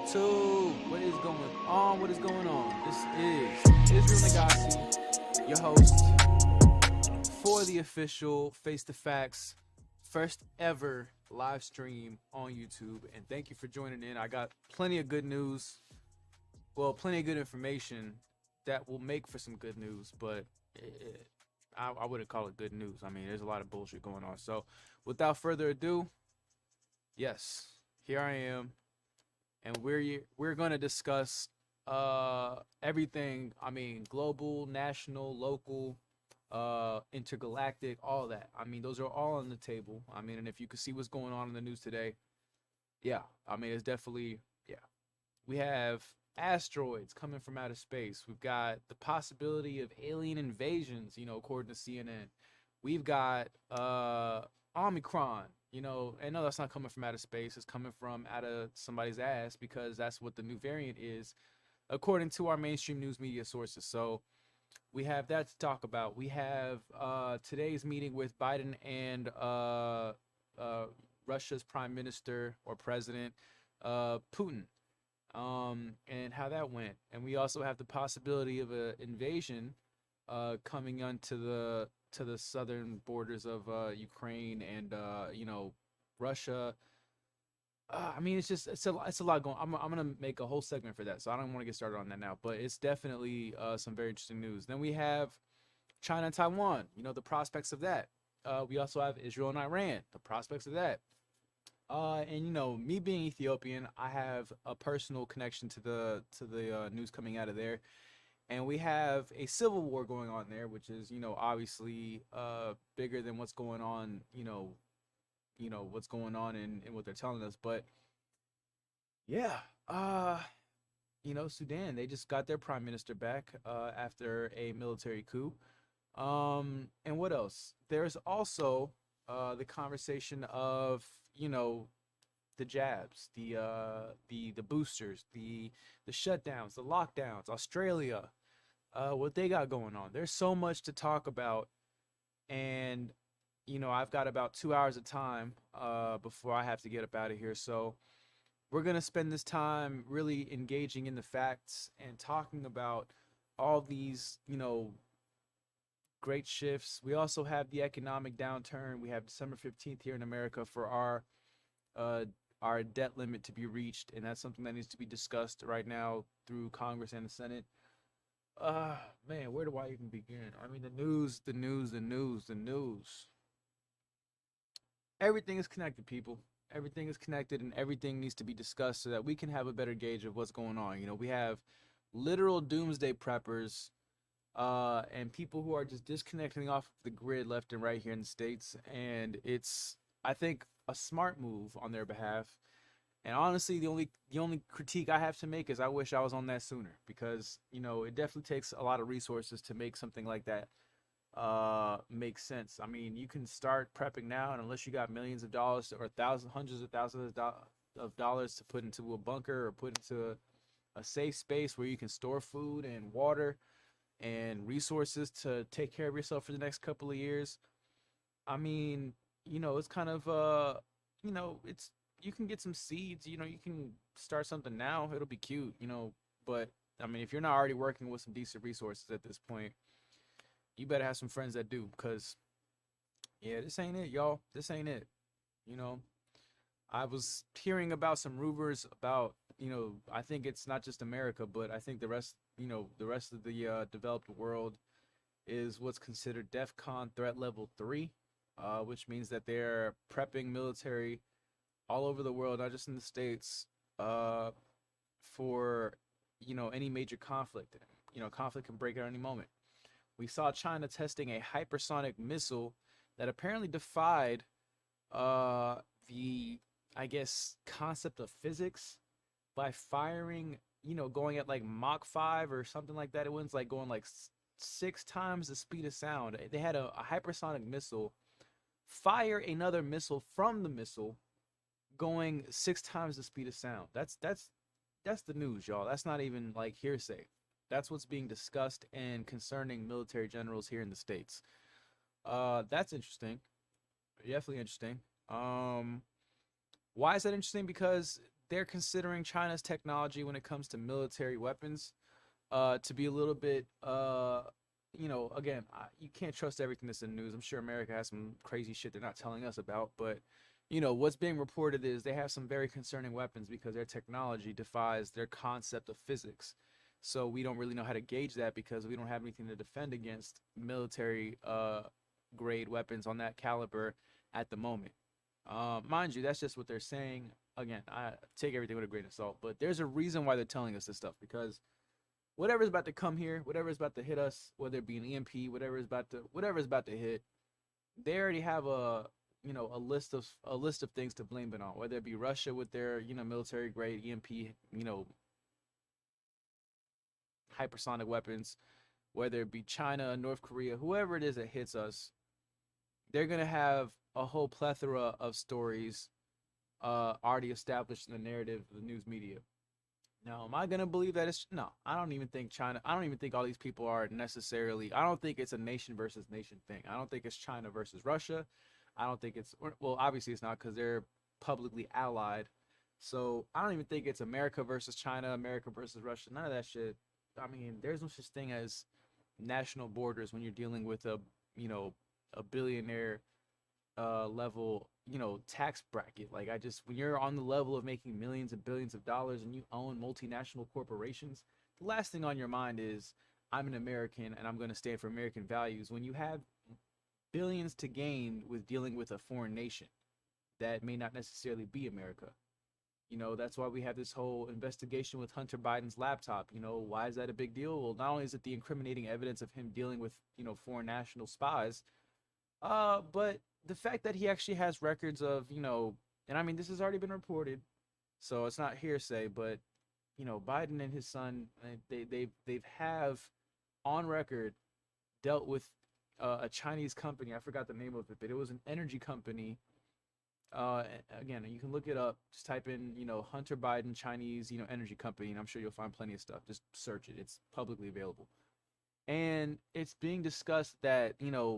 YouTube, what is going on? What is going on? This is Israel Negasi, your host for the official Face to Facts first ever live stream on YouTube. And thank you for joining in. I got plenty of good news. Well, plenty of good information that will make for some good news, but I wouldn't call it good news. I mean, there's a lot of bullshit going on. So, without further ado, yes, here I am, and we're going to discuss everything. I mean, global, national, local, intergalactic, all that. I mean, those are all on the table. I mean, and if you could see what's going on in the news today, yeah, I mean, it's definitely, yeah. We have asteroids coming from outer space. We've got the possibility of alien invasions, according to CNN. We've got Omicron, and no, that's not coming from outer space. It's coming from out of somebody's ass because that's what the new variant is, according to our mainstream news media sources. So we have that to talk about. We have today's meeting with Biden and Russia's prime minister or president, Putin, and how that went. And we also have the possibility of an invasion coming onto the southern borders of Ukraine and Russia. I mean, it's a lot going. I'm gonna make a whole segment for that, so I don't want to get started on that now. But it's definitely some very interesting news. Then we have China and Taiwan. The prospects of that. We also have Israel and Iran. The prospects of that. And me being Ethiopian, I have a personal connection to the news coming out of there, and we have a civil war going on there, which is obviously bigger than what's going on, what's going on in what they're telling us. But yeah, Sudan, they just got their prime minister back after a military coup. And what else? There's also the conversation of the jabs, the boosters, the shutdowns, the lockdowns, Australia, what they got going on. There's so much to talk about, and I've got about 2 hours of time before I have to get up out of here. So we're gonna spend this time really engaging in the facts and talking about all these great shifts. We also have the economic downturn. We have December 15th here in America for our debt limit to be reached, and that's something that needs to be discussed right now through Congress and the Senate. Man, where do I even begin? I mean, the news. Everything is connected, people. Everything is connected, and everything needs to be discussed so that we can have a better gauge of what's going on. We have literal doomsday preppers and people who are just disconnecting off the grid left and right here in the States. And it's, I think, a smart move on their behalf. And honestly, the only critique I have to make is I wish I was on that sooner, because it definitely takes a lot of resources to make something like that make sense. I mean, you can start prepping now, and unless you got millions of dollars or hundreds of thousands of dollars to put into a bunker or put into a safe space where you can store food and water and resources to take care of yourself for the next couple of years. I mean, it's kind of it's, you can get some seeds, you can start something now. It'll be cute, but I mean, if you're not already working with some decent resources at this point, you better have some friends that do, because yeah, this ain't it, y'all. This ain't it. I was hearing about some rumors about, I think it's not just America, but I think the rest of the developed world is what's considered DEFCON threat level 3, which means that they're prepping military all over the world, not just in the States, for, any major conflict. Conflict can break at any moment. We saw China testing a hypersonic missile that apparently defied the, I guess, concept of physics by firing, going at like Mach 5 or something like that. It was like going like 6 times the speed of sound. They had a hypersonic missile fire another missile from the missile going 6 times the speed of sound. That's the news, y'all. That's not even like hearsay. That's what's being discussed and concerning military generals here in the States. That's interesting. Definitely interesting. Why is that interesting? Because they're considering China's technology when it comes to military weapons to be a little bit again, you can't trust everything that's in the news. I'm sure America has some crazy shit they're not telling us about, but what's being reported is they have some very concerning weapons because their technology defies their concept of physics. So we don't really know how to gauge that because we don't have anything to defend against military grade weapons on that caliber at the moment. Mind you, that's just what they're saying. Again, I take everything with a grain of salt, but there's a reason why they're telling us this stuff because whatever's about to come here, whatever's about to hit us, whether it be an EMP, whatever's about to hit, they already have a list of things to blame it on. Whether it be Russia with their military grade EMP hypersonic weapons, whether it be China, North Korea, whoever it is that hits us, they're gonna have a whole plethora of stories already established in the narrative of the news media. Now, am I gonna believe that it's no? I don't even think China. I don't even think all these people are necessarily. I don't think it's a nation versus nation thing. I don't think it's China versus Russia. I don't think it's well. Obviously, it's not because they're publicly allied. So I don't even think it's America versus China, America versus Russia. None of that shit. I mean, there's no such thing as national borders when you're dealing with a billionaire level tax bracket. Like, when you're on the level of making millions and billions of dollars and you own multinational corporations, the last thing on your mind is I'm an American and I'm going to stand for American values when you have billions to gain with dealing with a foreign nation that may not necessarily be America. That's why we have this whole investigation with Hunter Biden's laptop. Why is that a big deal? Well, not only is it the incriminating evidence of him dealing with foreign national spies, but the fact that he actually has records of, and I mean, this has already been reported, so it's not hearsay, but Biden and his son, they've have on record dealt with a Chinese company. I forgot the name of it, but it was an energy company. Uh, Again, you can look it up. Just type in, Hunter Biden Chinese, energy company, and I'm sure you'll find plenty of stuff. Just search it. It's publicly available. And it's being discussed that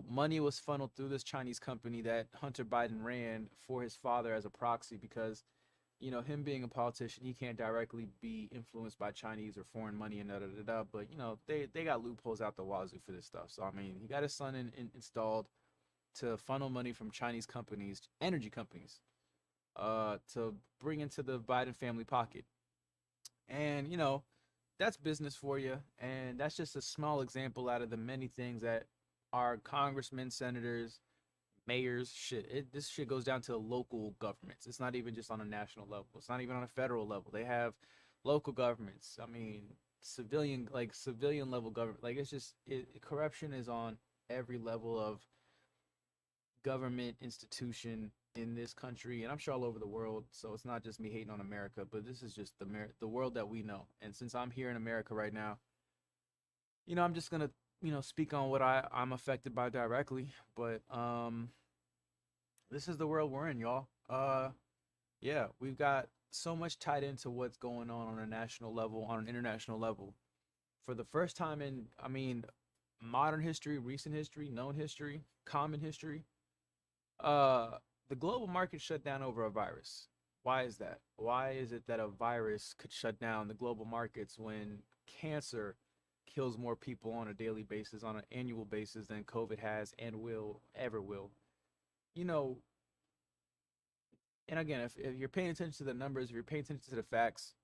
money was funneled through this Chinese company that Hunter Biden ran for his father as a proxy because him being a politician, he can't directly be influenced by Chinese or foreign money and da da da da. But they got loopholes out the wazoo for this stuff. So I mean, he got his son installed to funnel money from Chinese companies, energy companies, to bring into the Biden family pocket. And that's business for you. And that's just a small example out of the many things that our congressmen, senators, mayors, this shit goes down to local governments. It's not even just on a national level. It's not even on a federal level. They have local governments. I mean, civilian level government. Like, it's just corruption is on every level of government institution in this country, and I'm sure all over the world. So it's not just me hating on America, but this is just the world that we know. And since I'm here in America right now, I'm just gonna speak on what I'm affected by directly. But this is the world we're in, y'all. Yeah, we've got so much tied into what's going on a national level, on an international level. For the first time in, I mean, modern history, recent history, known history, common history, uh, the global market shut down over a virus. Why is that? Why is it that a virus could shut down the global markets when cancer kills more people on a daily basis, on an annual basis than COVID has and will ever will? You know, and again, if you're paying attention to the numbers, if you're paying attention to the facts,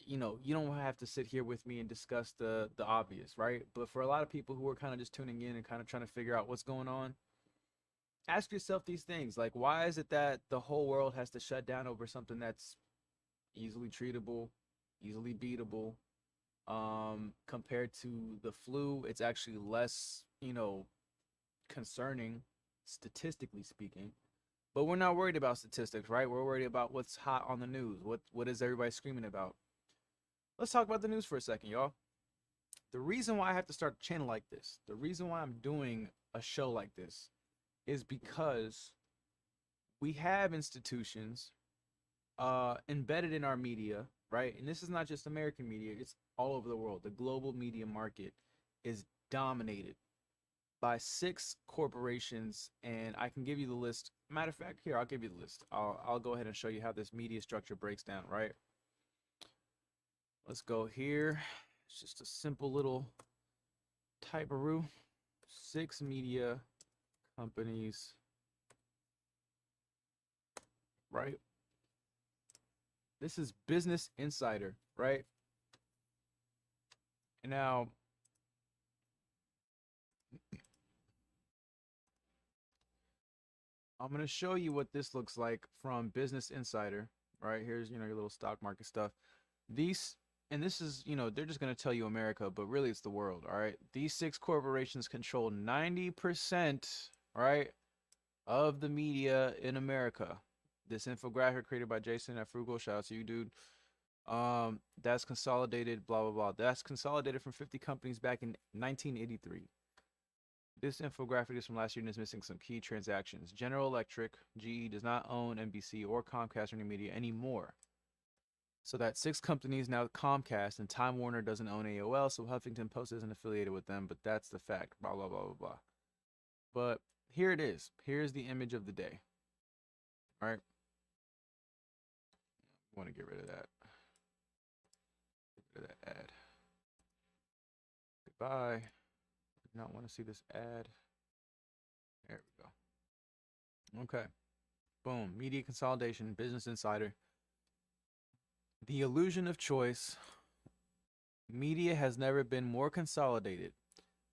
you don't have to sit here with me and discuss the obvious, right? But for a lot of people who are kind of just tuning in and kind of trying to figure out what's going on, ask yourself these things. Like, why is it that the whole world has to shut down over something that's easily treatable, easily beatable? Compared to the flu, it's actually less, concerning, statistically speaking. But we're not worried about statistics, right? We're worried about what's hot on the news. What is everybody screaming about? Let's talk about the news for a second, y'all. The reason why I have to start a channel like this, the reason why I'm doing a show like this, is because we have institutions embedded in our media, right? And this is not just American media, it's all over the world. The global media market is dominated by 6 corporations, and I can give you the list. Matter of fact, here I'll give you the list. I'll go ahead and show you how this media structure breaks down. Right. Let's go here. It's just a simple little type-a-roo. 6 media companies. Right. This is Business Insider. Right. And now I'm going to show you what this looks like from Business Insider, right? Here's, your little stock market stuff. These, and this is, they're just going to tell you America, but really it's the world, all right? These 6 corporations control 90%, right, of the media in America. This infographic created by Jason at Frugal, shout out to you, dude. That's consolidated, blah, blah, blah. That's consolidated from 50 companies back in 1983. This infographic is from last year and is missing some key transactions. General Electric, GE, does not own NBC or Comcast or any media anymore. So that's 6 companies now. Comcast and Time Warner doesn't own AOL, so Huffington Post isn't affiliated with them, but that's the fact. Blah, blah, blah, blah, blah. But here it is. Here's the image of the day. All right. I want to get rid of that. Get rid of that ad. Goodbye. Do not want to see this ad. There we go. Okay. Boom. Media consolidation, Business Insider. The illusion of choice. Media has never been more consolidated.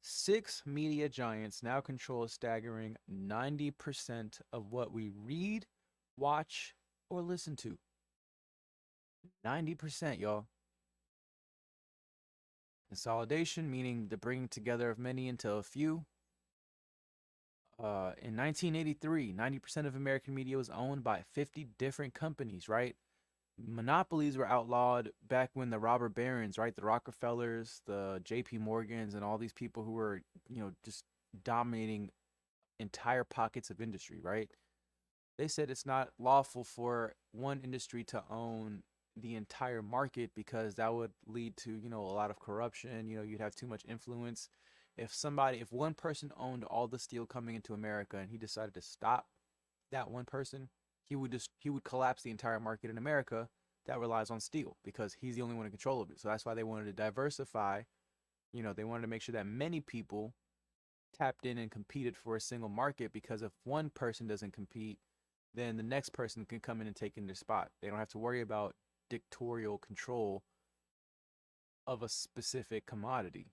6 media giants now control a staggering 90% of what we read, watch, or listen to. 90%, y'all. Consolidation, meaning the bringing together of many into a few. In 1983, 90% of American media was owned by 50 different companies, right? Monopolies were outlawed back when the robber barons, right? The Rockefellers, the JP Morgans, and all these people who were, just dominating entire pockets of industry, right? They said it's not lawful for one industry to own the entire market because that would lead to, a lot of corruption. You'd have too much influence. If one person owned all the steel coming into America and he decided to stop that one person, he would collapse the entire market in America that relies on steel because he's the only one in control of it. So that's why they wanted to diversify. They wanted to make sure that many people tapped in and competed for a single market, because if one person doesn't compete, then the next person can come in and take in their spot. They don't have to worry about dictatorial control of a specific commodity.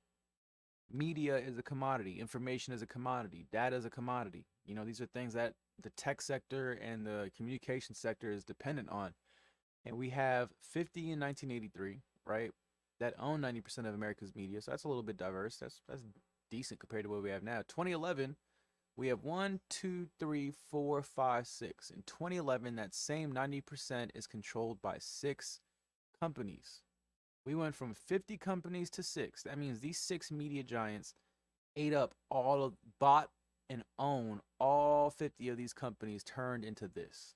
Media is a commodity. Information is a commodity. Data is a commodity. These are things that the tech sector and the communication sector is dependent on. And we have 50 in 1983, right, that own 90% of America's media. So that's a little bit diverse. That's decent compared to what we have now. 2011, we have 1, 2, 3, 4, 5, 6. In 2011, that same 90% is controlled by 6 companies. We went from 50 companies to 6. That means these 6 media giants bought and own all 50 of these companies turned into this.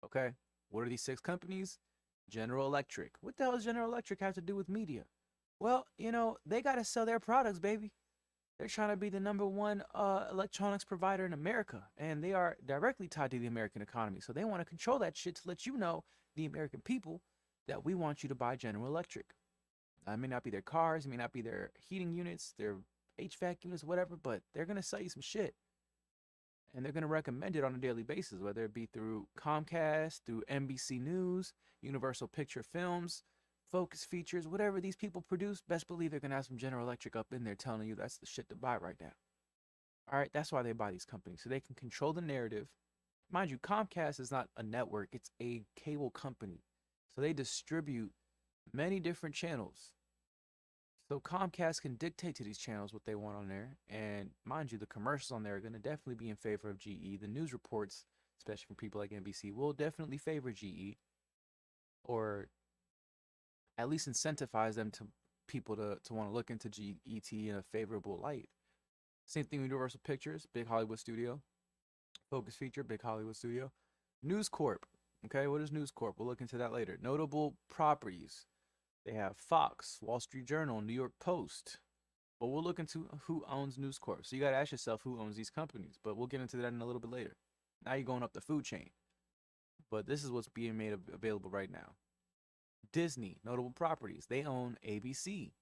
Okay? What are these 6 companies? General Electric. What the hell does General Electric have to do with media? Well, they got to sell their products, baby. They're trying to be the #1 electronics provider in America, and they are directly tied to the American economy. So they want to control that shit to let you know, the American people, that we want you to buy General Electric. It may not be their cars, it may not be their heating units, their HVAC units, whatever, but they're going to sell you some shit. And they're going to recommend it on a daily basis, whether it be through Comcast, through NBC News, Universal Picture Films, Focus Features, whatever these people produce. Best believe they're going to have some General Electric up in there telling you that's the shit to buy right now. All right, that's why they buy these companies, so they can control the narrative. Mind you, Comcast is not a network, it's a cable company. So they distribute many different channels. So Comcast can dictate to these channels what they want on there. And mind you, the commercials on there are going to definitely be in favor of GE. The news reports, especially from people like NBC, will definitely favor GE, or at least incentivize them to people to want to look into GET in a favorable light. Same thing with Universal Pictures, big Hollywood studio. Focus Feature, big Hollywood studio. News Corp. Okay, what is News Corp? We'll look into that later. Notable properties. They have Fox, Wall Street Journal, New York Post, But we'll look into who owns News Corp. So you got to ask yourself who owns these companies. But we'll get into that in a little bit later. Now you're going up the food chain. But this is what's being made available right now. Disney, notable properties. They own ABC,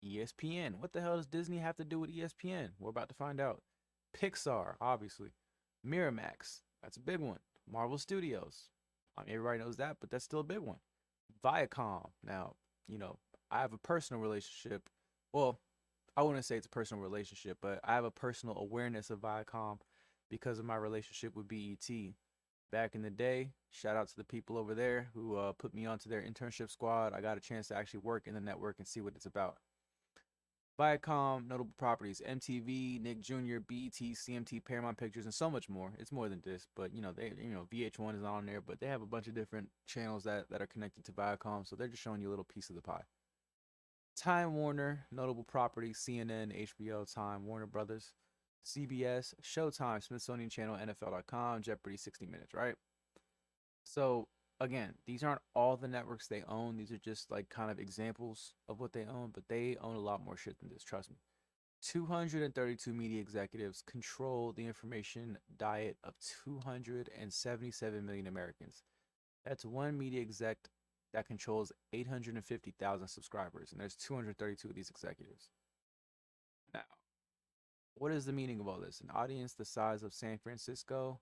ESPN. What the hell does Disney have to do with ESPN? We're about to find out. Pixar, obviously. Miramax, that's a big one. Marvel Studios. I mean, everybody knows that, but that's still a big one. Viacom. Now, I have a personal relationship. Well, I wouldn't say it's a personal relationship, but I have a personal awareness of Viacom because of my relationship with BET. Back in the day, shout out to the people over there who put me onto their internship squad. I got a chance to actually work in the network and see what it's about. Viacom, notable properties, MTV, Nick Jr., BET, CMT, Paramount Pictures, and so much more. It's more than this, but VH1 is not on there, but they have a bunch of different channels that are connected to Viacom, so they're just showing you a little piece of the pie. Time Warner, notable properties, CNN, HBO, Time, Warner Brothers, CBS, Showtime, Smithsonian Channel, NFL.com, Jeopardy, 60 Minutes, right? So again, these aren't all the networks they own. These are just like kind of examples of what they own, but they own a lot more shit than this, trust me. 232 media executives control the information diet of 277 million Americans. That's one media exec that controls 850,000 subscribers, and there's 232 of these executives. Now, what is the meaning of all this? An audience the size of San Francisco.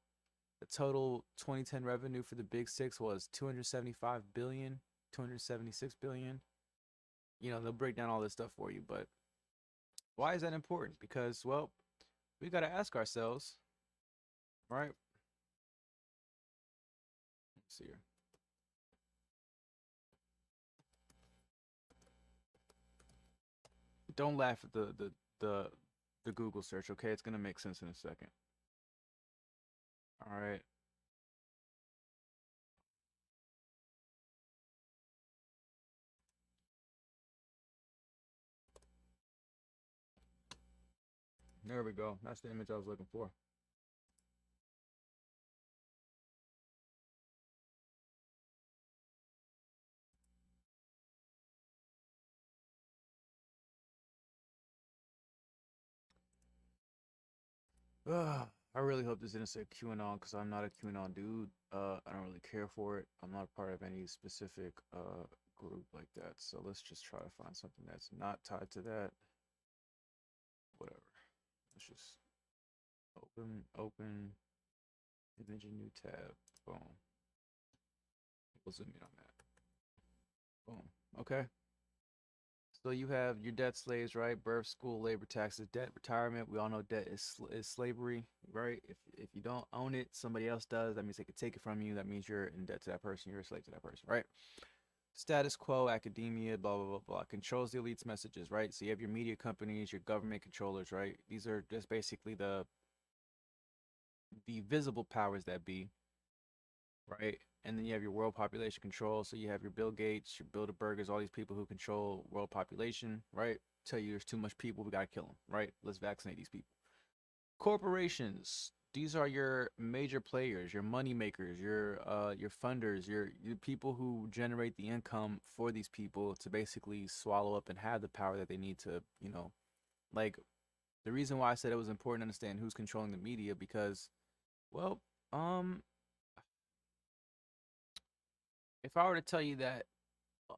The total 2010 revenue for the Big Six was 275 billion, 276 billion. They'll break down all this stuff for you, but why is that important? Because, well, we got to ask ourselves, right? Let's see here. Don't laugh at the Google search, okay? It's gonna make sense in a second. All right. There we go. That's the image I was looking for. I really hope this didn't say QAnon because I'm not a QAnon dude. I don't really care for it. I'm not a part of any specific group like that. So let's just try to find something that's not tied to that. Whatever. Let's just open image, a new tab. Boom. We'll zoom in on that. Boom. Okay. So you have your debt slaves, right? Birth, school, labor, taxes, debt, retirement. We all know debt is slavery, right? If you don't own it, somebody else does. That means they could take it from you. That means you're in debt to that person. You're a slave to that person, right? Status quo, academia, blah blah blah blah. Controls the elite's messages, right? So you have your media companies, your government controllers, right? These are just basically the visible powers that be, right? And then you have your world population control. So you have your Bill Gates, your Bilderbergers, all these people who control world population, right? Tell you there's too much people, we gotta kill them, right? Let's vaccinate these people. Corporations. These are your major players, your money makers, your funders, your people who generate the income for these people to basically swallow up and have the power that they need to, like the reason why I said it was important to understand who's controlling the media because, well, if I were to tell you that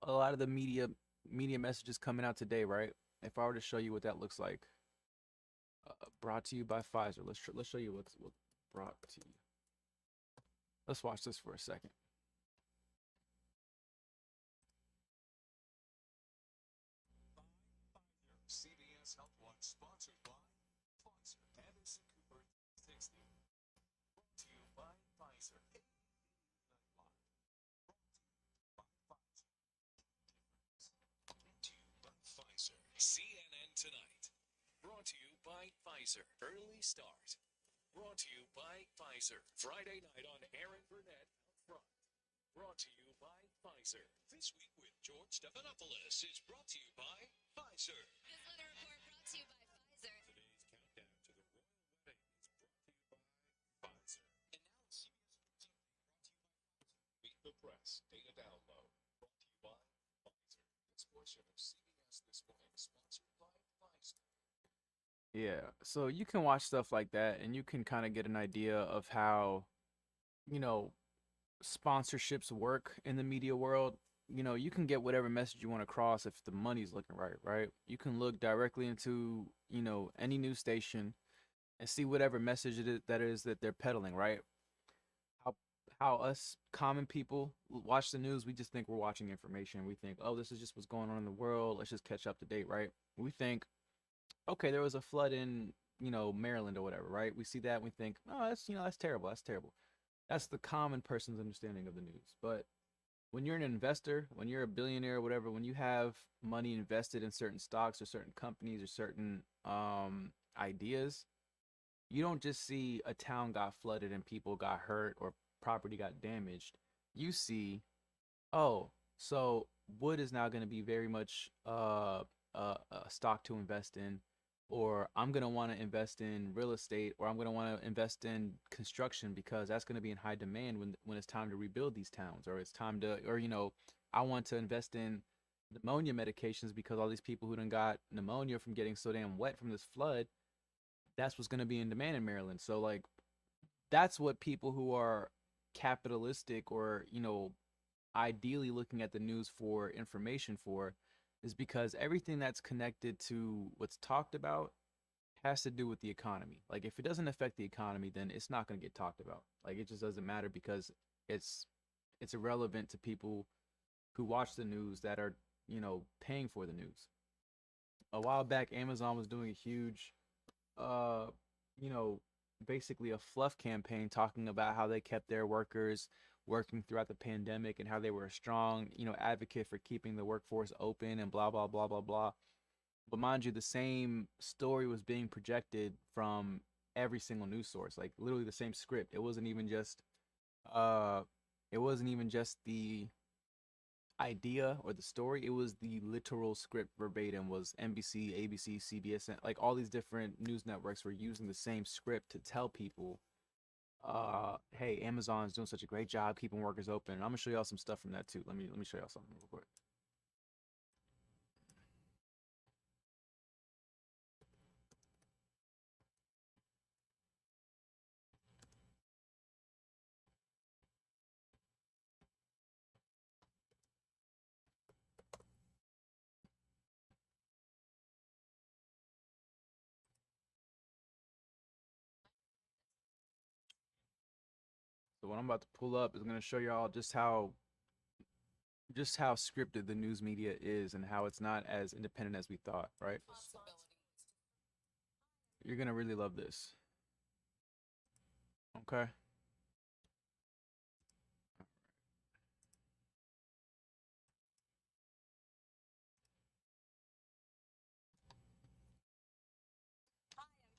a lot of the media messages coming out today, right? If I were to show you what that looks like, brought to you by Pfizer. Let's show you what's brought to you. Let's watch this for a second. CBS Health Watch, sponsored by Pfizer. Anderson Cooper 60. Brought to you by Pfizer. CNN Tonight. Brought to you by Pfizer. Early Start. Brought to you by Pfizer. Friday night on Aaron Burnett Out Front. Brought to you by Pfizer. This Week with George Stephanopoulos is brought to you by Pfizer. This weather report brought to you by Pfizer. Today's countdown to the royal wedding is brought to you by Pfizer. And now CBS Sports Update brought to you by Pfizer. Meet the Press Data Download brought to you by Pfizer. This portion of CBS This Morning is sponsored by Pfizer. Yeah. So you can watch stuff like that and you can kind of get an idea of how, you know, sponsorships work in the media world. You can get whatever message you want across if the money's looking right, right? You can look directly into, any news station and see whatever message that they're peddling, right? How how us common people watch the news, we just think we're watching information. We think, "Oh, this is just what's going on in the world. Let's just catch up to date," right? We think, "Okay, there was a flood in, Maryland or whatever," right? We see that and we think, "Oh, that's terrible. That's terrible." That's the common person's understanding of the news. But when you're an investor, when you're a billionaire or whatever, when you have money invested in certain stocks or certain companies or certain ideas, you don't just see a town got flooded and people got hurt or property got damaged. You see, oh, so wood is now going to be very much a stock to invest in, or I'm going to want to invest in real estate, or I'm going to want to invest in construction because that's going to be in high demand when it's time to rebuild these towns, or it's time to, or I want to invest in pneumonia medications because all these people who done got pneumonia from getting so damn wet from this flood, that's what's going to be in demand in Maryland. So like that's what people who are capitalistic or ideally looking at the news for information for is because everything that's connected to what's talked about has to do with the economy. Like if it doesn't affect the economy, then it's not going to get talked about. Like it just doesn't matter because it's it's irrelevant to people who watch the news that are, paying for the news. A while back Amazon was doing a huge uh you know basically a fluff campaign talking about how they kept their workers working throughout the pandemic and how they were a strong, advocate for keeping the workforce open and blah blah blah blah blah. But mind you, the same story was being projected from every single news source, like literally the same script. Uh it wasn't even just the idea or the story, it was the literal script verbatim. Was NBC, ABC, CBS, like all these different news networks were using the same script to tell people, hey, Amazon's doing such a great job keeping workers open. And I'm gonna show y'all some stuff from that too. Let me show y'all something real quick. So what I'm about to pull up is gonna show y'all just how scripted the news media is and how it's not as independent as we thought, right? You're gonna really love this. Okay.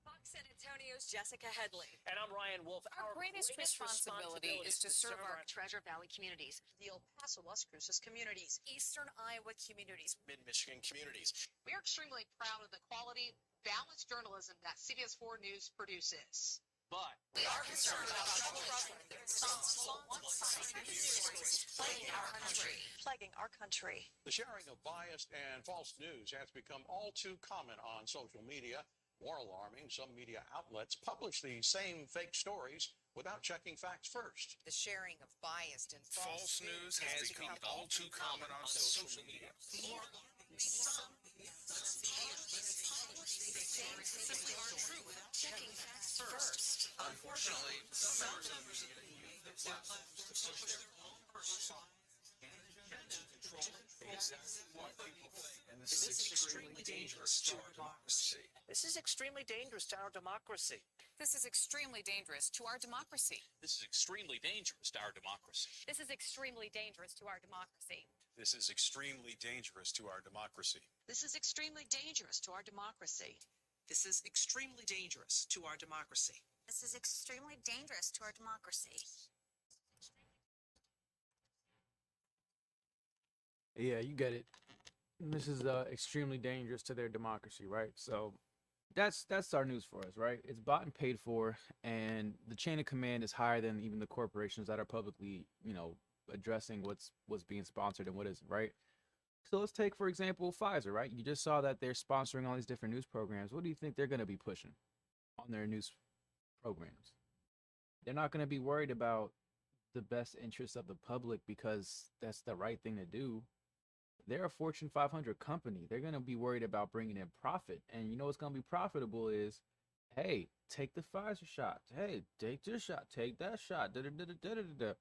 Fox San Antonio's Jessica Headley. And I'm Ryan Wolf. Our greatest responsibility is to serve our Treasure Valley communities, the El Paso, Las Cruces communities, Eastern Iowa communities, Mid-Michigan communities. We are extremely proud of the quality, balanced journalism that CBS 4 News produces. But we are concerned about trouble responsible one-sided news stories plaguing our country. Plaguing our country. The sharing of biased and false news has become all too common on social media. More alarming, some media outlets publish these same fake stories without checking facts first. The sharing of biased and false news has become all too common on social media. More alarming, some simply aren't true without checking facts first. Unfortunately, some members of the media use their platforms to push their own personal and agenda to control exactly what people think. and this is extremely dangerous to our democracy. This is extremely dangerous to our democracy. This is extremely dangerous to our democracy. This is extremely dangerous to our democracy. This is extremely dangerous to our democracy. This is extremely dangerous to our democracy. This is extremely dangerous to our democracy. This is extremely dangerous to our democracy. This is extremely dangerous to our democracy. Yeah, you get it. This is extremely dangerous to their democracy, right? So that's our news for us, right? It's bought and paid for, and the chain of command is higher than even the corporations that are publicly, addressing what's being sponsored and what isn't, right? So let's take, for example, Pfizer, right? You just saw that they're sponsoring all these different news programs. What do you think they're going to be pushing on their news programs? They're not going to be worried about the best interests of the public because that's the right thing to do. They're a Fortune 500 company. They're going to be worried about bringing in profit. And you know what's going to be profitable is, hey, take the Pfizer shot. Hey, take this shot. Take that shot. Da-da-da-da-da-da-da.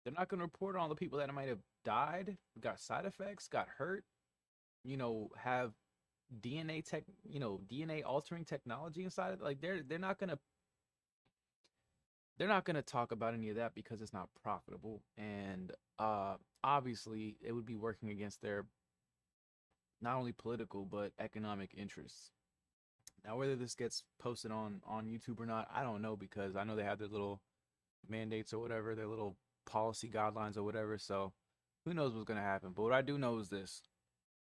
They're not going to report on all the people that might have died, got side effects, got hurt, have DNA altering technology inside of it. Like they're not gonna talk about any of that because it's not profitable. And obviously it would be working against their not only political but economic interests. Now whether this gets posted on YouTube or not, I don't know, because I know they have their little mandates or whatever, their little policy guidelines or whatever. So who knows what's gonna happen? But what I do know is this: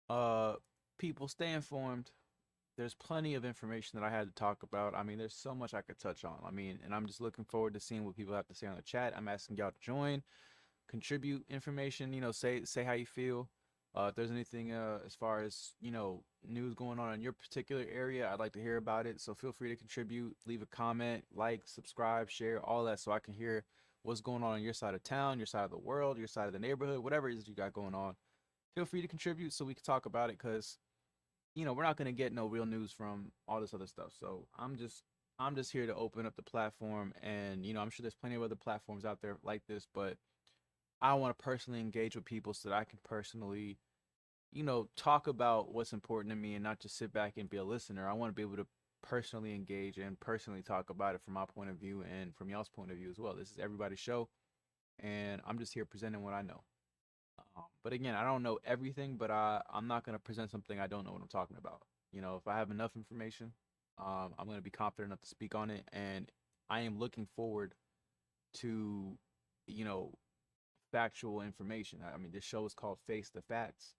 uh, people stay informed. There's plenty of information that I had to talk about. I mean, there's so much I could touch on. I mean, and I'm just looking forward to seeing what people have to say on the chat. I'm asking y'all to join, contribute information. Say how you feel. If there's anything as far as news going on in your particular area, I'd like to hear about it. So feel free to contribute, leave a comment, like, subscribe, share, all that, so I can hear what's going on your side of town, your side of the world, your side of the neighborhood, whatever it is you got going on. Feel free to contribute so we can talk about it, because we're not gonna get no real news from all this other stuff. So I'm just here to open up the platform, and I'm sure there's plenty of other platforms out there like this, but I want to personally engage with people so that I can personally, talk about what's important to me and not just sit back and be a listener. I want to be able to personally engage and personally talk about it from my point of view and from y'all's point of view as well. This is everybody's show, and I'm just here presenting what I know. But again, I don't know everything, but I'm not going to present something I don't know what I'm talking about. If I have enough information, I'm going to be confident enough to speak on it. And I am looking forward to, you know, factual information. I mean, this show is called Face the Facts.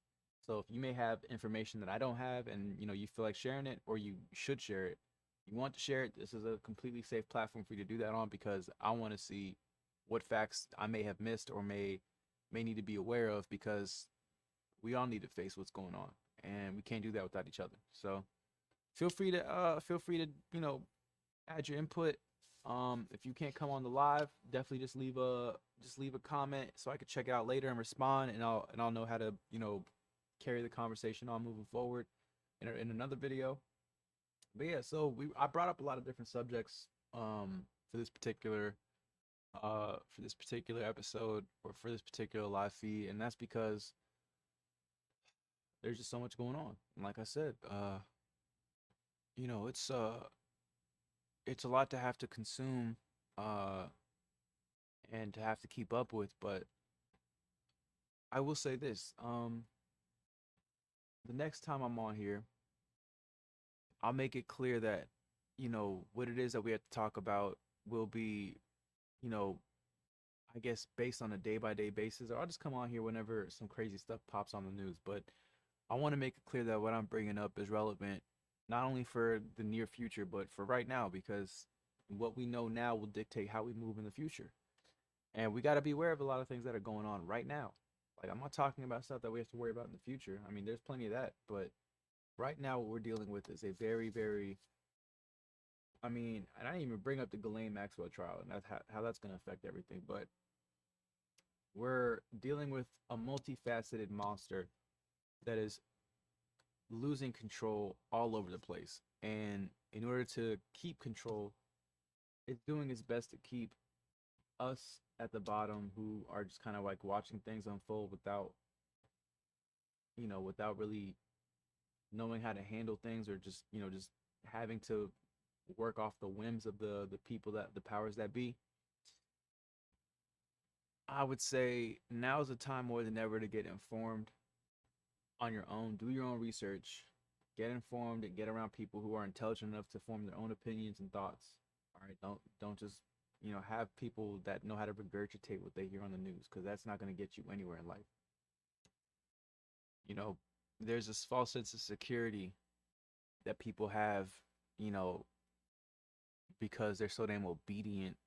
So if you may have information that I don't have, and you feel like sharing it, or you should share it, you want to share it, this is a completely safe platform for you to do that on, because I want to see what facts I may have missed or may need to be aware of, because we all need to face what's going on, and we can't do that without each other. So feel free to add your input. If you can't come on the live, definitely just leave a comment so I can check it out later and respond, and I'll know how to carry the conversation on moving forward in another video. But yeah, so I brought up a lot of different subjects for this particular episode, or for this particular live feed, and that's because there's just so much going on. And like I said, you know, it's uh it's a lot to have to consume uh and to have to keep up with. But I will say this, the next time I'm on here, I'll make it clear that what it is that we have to talk about will be, you know I guess, based on a day by day basis, or I'll just come on here whenever some crazy stuff pops on the news. But I want to make it clear that what I'm bringing up is relevant not only for the near future, but for right now, because what we know now will dictate how we move in the future. And we got to be aware of a lot of things that are going on right now. Like, I'm not talking about stuff that we have to worry about in the future. I mean, there's plenty of that, but right now what we're dealing with is a very, very, I mean, and I didn't even bring up the Ghislaine Maxwell trial and that's how that's going to affect everything. But we're dealing with a multifaceted monster that is losing control all over the place. And in order to keep control, it's doing its best to keep us at the bottom, who are just kind of like watching things unfold without, without really knowing how to handle things, or just having to work off the whims of the people, that the powers that be. I would say now is the time more than ever to get informed on your own. Do your own research, get informed, and get around people who are intelligent enough to form their own opinions and thoughts. All right, don't just have people that know how to regurgitate what they hear on the news, because that's not going to get you anywhere in life. There's this false sense of security that people have, you know, because they're so damn obedient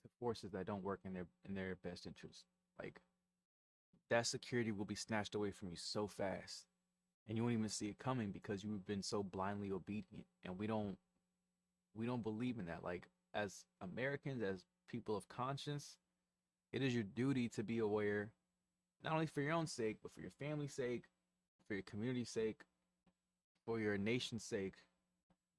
to forces that don't work in their best interest. Like, that security will be snatched away from you so fast, and you won't even see it coming because you've been so blindly obedient. And we don't believe in that. Like, as Americans, as people of conscience, it is your duty to be aware, not only for your own sake, but for your family's sake, for your community's sake, for your nation's sake.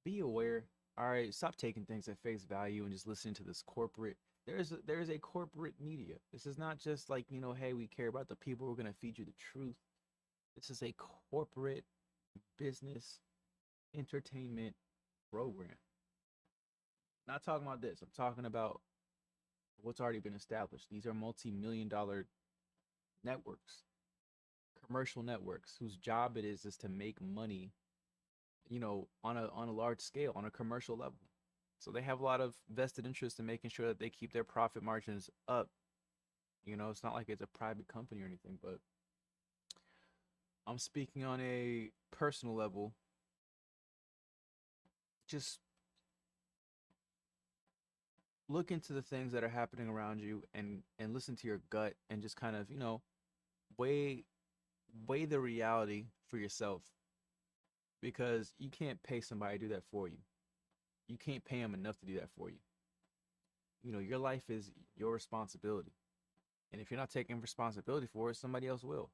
Be aware. All right, stop taking things at face value and just listening to this corporate. There is a corporate media. This is not just like, hey, we care about the people. We're gonna feed you the truth. This is a corporate business entertainment program. Not talking about this. I'm talking about what's already been established. These are multi-million dollar networks, commercial networks, whose job it is to make money, on a large scale, on a commercial level. So they have a lot of vested interest in making sure that they keep their profit margins up. It's not like it's a private company or anything, but I'm speaking on a personal level. Just look into the things that are happening around you, and listen to your gut, and just kind of, weigh the reality for yourself, because you can't pay somebody to do that for you. You can't pay them enough to do that for you. Your life is your responsibility. And if you're not taking responsibility for it, somebody else will.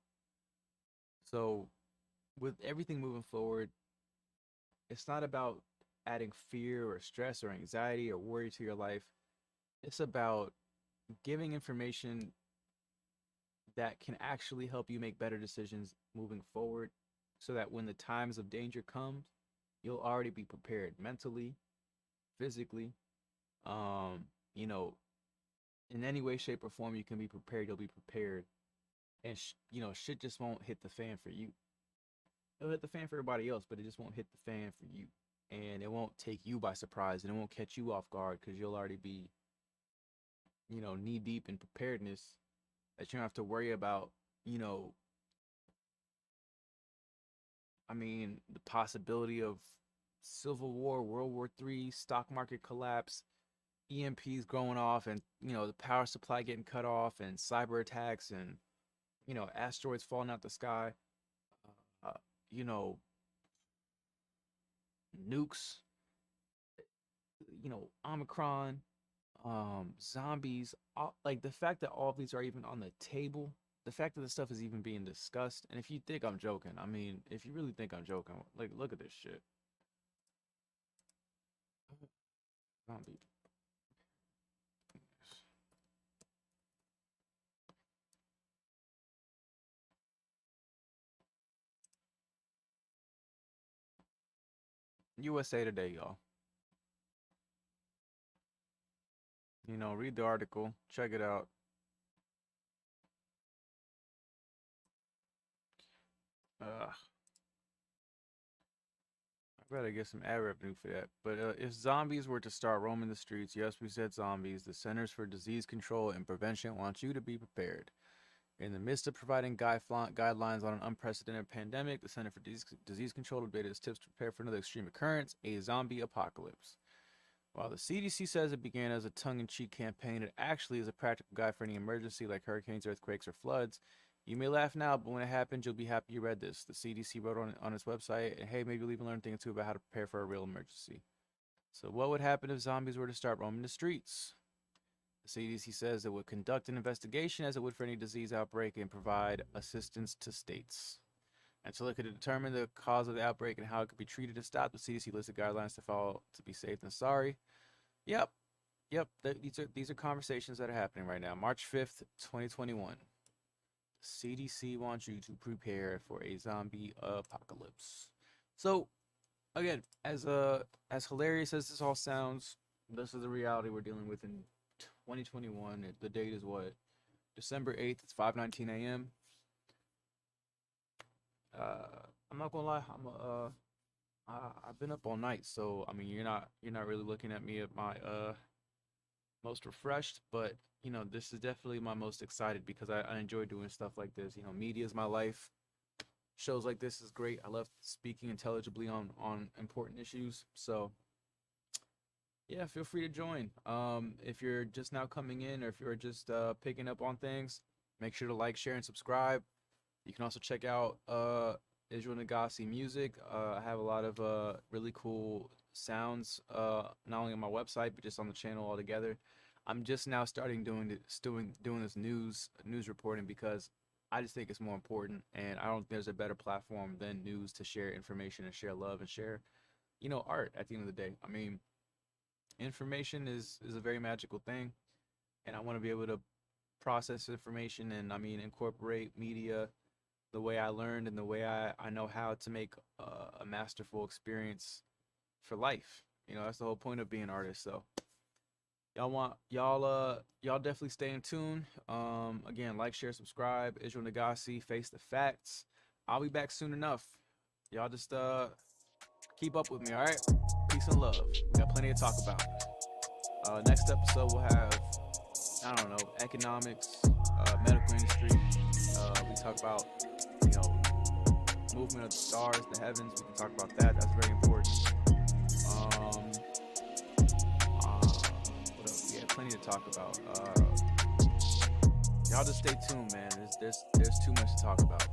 So, with everything moving forward, it's not about adding fear or stress or anxiety or worry to your life. It's about giving information that can actually help you make better decisions moving forward, so that when the times of danger comes, you'll already be prepared mentally, physically, you know, in any way, shape, or form you can be prepared, you'll be prepared. And, shit just won't hit the fan for you. It'll hit the fan for everybody else, but it just won't hit the fan for you. And it won't take you by surprise, and it won't catch you off guard, because you'll already be, knee deep in preparedness, that you don't have to worry about, you know, the possibility of civil war, World War III, stock market collapse, EMPs going off, and, the power supply getting cut off, and cyber attacks, and, asteroids falling out the sky, uh, you know, nukes, Omicron, zombies, like the fact that all of these are even on the table, the fact that this stuff is even being discussed. And if you think I'm joking, if you really think I'm joking, like, look at this shit. Zombie. USA Today, y'all. Read the article, check it out. I better get some ad revenue for that. But if zombies were to start roaming the streets, yes, we said zombies, the Centers for Disease Control and Prevention wants you to be prepared. In the midst of providing guidelines on an unprecedented pandemic, the Center for Disease Control debated its tips to prepare for another extreme occurrence, a zombie apocalypse. While the CDC says it began as a tongue-in-cheek campaign, it actually is a practical guide for any emergency like hurricanes, earthquakes, or floods. You may laugh now, but when it happens, you'll be happy you read this. The CDC wrote on its website, and hey, maybe you'll even learn a thing or two about how to prepare for a real emergency. So what would happen if zombies were to start roaming the streets? The CDC says it would conduct an investigation as it would for any disease outbreak and provide assistance to states. Until it could determine the cause of the outbreak and how it could be treated and stopped, the CDC listed guidelines to follow to be safe and sorry. Yep. These are conversations that are happening right now. March 5th, 2021. CDC wants you to prepare for a zombie apocalypse. So, again, as hilarious as this all sounds, this is the reality we're dealing with in 2021. The date is what? December 8th. It's 5:19 a.m. I'm not gonna lie. I've been up all night, so you're not really looking at me at my most refreshed, but this is definitely my most excited, because I enjoy doing stuff like this. Media is my life. Shows like this is great. I love speaking intelligibly on important issues. So yeah, feel free to join. If you're just now coming in, or if you're just picking up on things, Make sure to like, share, and subscribe. You can also check out Israel Negasi music. I have a lot of really cool sounds, not only on my website but just on the channel altogether. I'm just now starting doing this news reporting because I just think it's more important, and I don't think there's a better platform than news to share information and share love and share, art at the end of the day. I mean, information is a very magical thing, and I want to be able to process information and, I mean, incorporate media the way I learned and the way I know how to make a masterful experience for life. That's the whole point of being an artist. So y'all definitely stay in tune. Again, like, share, subscribe. Israel Negasi, face the facts. I'll be back soon enough. Y'all just keep up with me, all right? Peace and love. We got plenty to talk about. Next episode we'll have, I don't know, economics, medical industry. We talk about, movement of the stars, the heavens. We can talk about that. That's very important. What else? We have plenty to talk about. Y'all just stay tuned, man. There's too much to talk about.